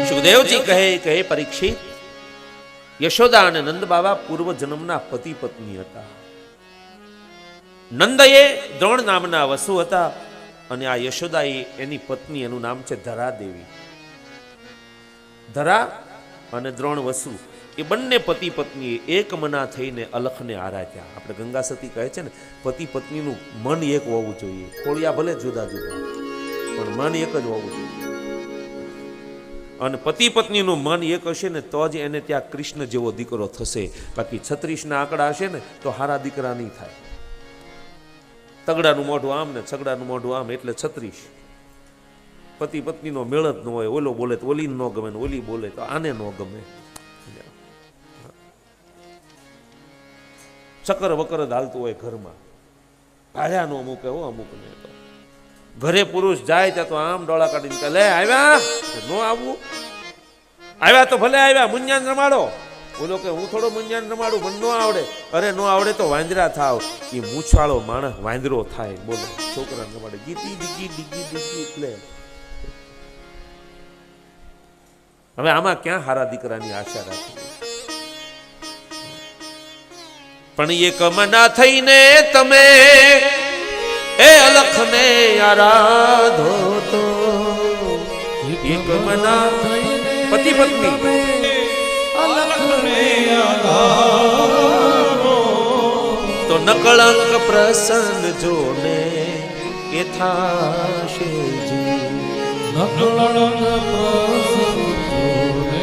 સુખદેવજી કહે પરીક્ષિત, યશોદા અને નંદ બાબા પૂર્વ જન્મના પતિ પત્ની હતા. નંદએ દ્રોણ નામના વસુ હતા અને આ યશોદા એની પત્ની, એનું નામ છે ધરાદેવી. ધરા અને દ્રોણ વસુ એ બંને પતિ પત્ની એક મના થઈને અલખને આરાધ્યા. આપણે ગંગા સતી કહે છે ને, પતિ પત્નીનું મન એક હોવું જોઈએ. ખોળિયા ભલે જુદા જુદા, પણ મન એક જ હોવું જોઈએ. અને પતિ પત્નીનું મન એક હશે ને તો જ એને ત્યાં કૃષ્ણ જેવો દીકરો થશે. બાકી 36ના આંકડા હશે ને તો હારા દીકરા નહીં થાય. તગડાનું મોઢું આમ ને છગડાનું મોઢું આમ એટલે 36. પતિ પત્નીનો મેળ જ ન હોય. ઓલો બોલે તો ઓલી ન ગમે ને ઓલી બોલે તો આને ન ગમે. ચક્કર વકર જ હાલતું હોય ઘરમાં. ભાયા નો અમુક એવો અમુક ને તો ઘરે પુરુષ જાય ત્યાં તો આમ ડોળા કાઢીને કે લે આવ્યા, નો આવવું, આવ્યા તો ભલે આવ્યા, મુંજાન રમાડો. બોલો કે હું થોડો મુંજાન રમાડું, મને નો આવડે. અરે નો આવડે તો વાંદરા થાવ. એ મૂછવાળો માણસ વાંદરો થાય. બોલો, છોકરા રમાડે ગીતી ડીગી ડીગી ડીગી. એટલે હવે આમાં ક્યાં હારા દીકરાની આશા રાખી? પણ એક મના થઈને તમે એ અલખને આરાધો તો, એક મના પતિ પત્ની અલખને આરાધો તો નકળંક પ્રસન્ન જોને એ થાશે જી. નકળંક પ્રસન્ન જોને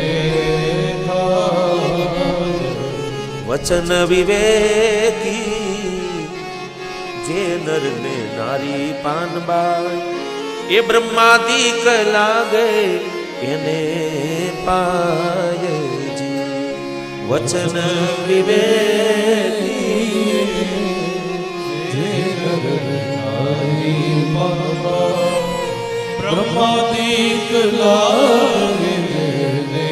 વચન વિવેકી જે નર ને નારી પાનબાઈ, એ બ્રહ્માદિક લાગે એને પાયજી. વચન વિવેકી જે નર ને નારી પાનબાઈ, બ્રહ્માદિક લાગે એને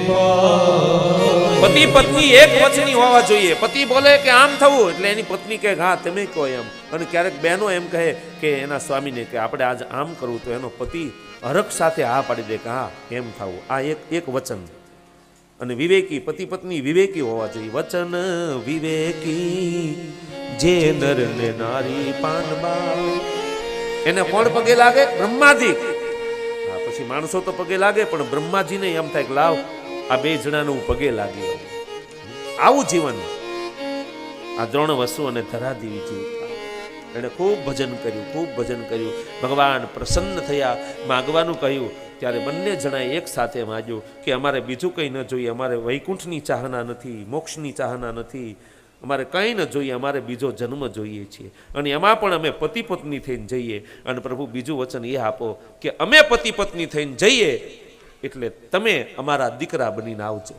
પાય. પતિ પત્ની એક વચની હોવા જોઈએ. પતિ બોલે કે આમ થવું એટલે એની પત્ની કહે હા તમે કહો એમ. અને ક્યારેક બહેનો એમ કહે કે એના સ્વામીને કે આપણે આજ આમ કરવું, તો એનો પતિ હરખ સાથે હા પાડી દે કે હા એમ થવું. આ એક વચન. અને વિવેકી પતિ પત્ની વિવેકી હોવા જોઈએ. વચન વિવેકી જે નર ને નારી પાનબા, એને કોણ પગે લાગે? બ્રહ્માજી. હા, પછી માણસો તો પગે લાગે, પણ બ્રહ્માજીને એમ થાય કે લાવ આ બે જણાને હું પગે લાગી. આવું જીવન આ દ્રોણ વસુ અને ધરાદેવી જીવતા. એને ખૂબ ભજન કર્યું, ખૂબ ભજન કર્યું. ભગવાન પ્રસન્ન થયા. માગવાનું કહ્યું ત્યારે બંને જણાએ એક સાથે માગ્યું કે અમારે બીજું કંઈ ન જોઈએ, અમારે વૈકુંઠની ચાહના નથી, મોક્ષની ચાહના નથી, અમારે કંઈ ન જોઈએ, અમારે બીજો જન્મ જોઈએ છીએ. અને એમાં પણ અમે પતિ પત્ની થઈને જઈએ. અને પ્રભુ બીજું વચન એ આપો કે અમે પતિ પત્ની થઈને જઈએ એટલે તમે અમારા દીકરા બનીને આવજો.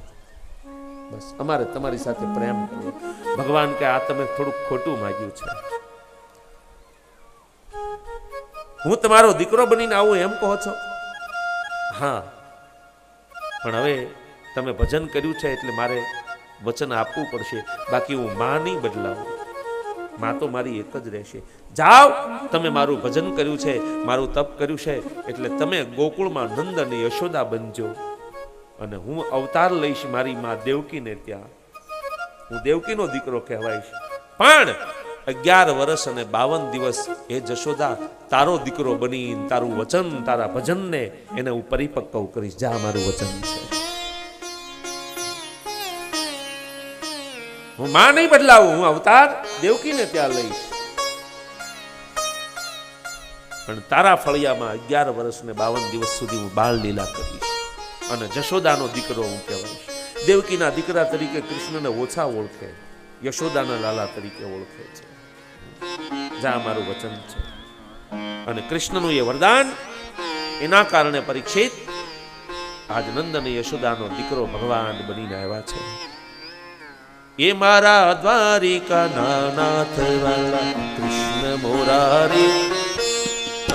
બસ અમારે તમારી સાથે પ્રેમ કરવો. ભગવાન કે આ તમે થોડુંક ખોટું માંગ્યું છે. હું તમારો દીકરો બનીને આવું એમ કહો છો? હા, પણ હવે તમે ભજન કર્યું છે એટલે મારે વચન આપવું પડશે. બાકી હું માં નહીં બદલાવું. માં તો મારી એક જ રહેશે. જાઓ, તમે મારું ભજન કર્યું છે, મારું તપ કર્યું છે, એટલે તમે ગોકુળમાં નંદ અને યશોદા બનજો. અને હું અવતાર લઈશ મારી માં દેવકીને ત્યાં. હું દેવકીનો દીકરો કહેવાઈશ. પણ 11 વર્ષ અને 52 દિવસ એ જશોદા તારો દીકરો બની તારું વચન, તારા ભજનને એને હું પરિપક્વ કરીશ. જા, મારું વચન છે. હું માં નહીં બદલાવું. હું અવતાર દેવકીને ત્યાં લઈશ. પણ તારા ફળિયામાં 11 વર્ષ ને 52 દિવસ સુધી હું બાળ લીલા કરીશ. અને જશોદાનો દીકરો હું કહેવાઈશ. દેવકીના દીકરા તરીકે કૃષ્ણને ઓછા ઓળખે, યશોદાના લાલા તરીકે ઓળખે છે. જા, મારું વચન છે. અને કૃષ્ણનું એ વરદાન, એના કારણે પરીક્ષિત આજ નંદ અને યશોદાનો દીકરો ભગવાન બનીને આવ્યા છે. એ મારા દ્વારિકા નાથ વાલા કૃષ્ણ મોરારી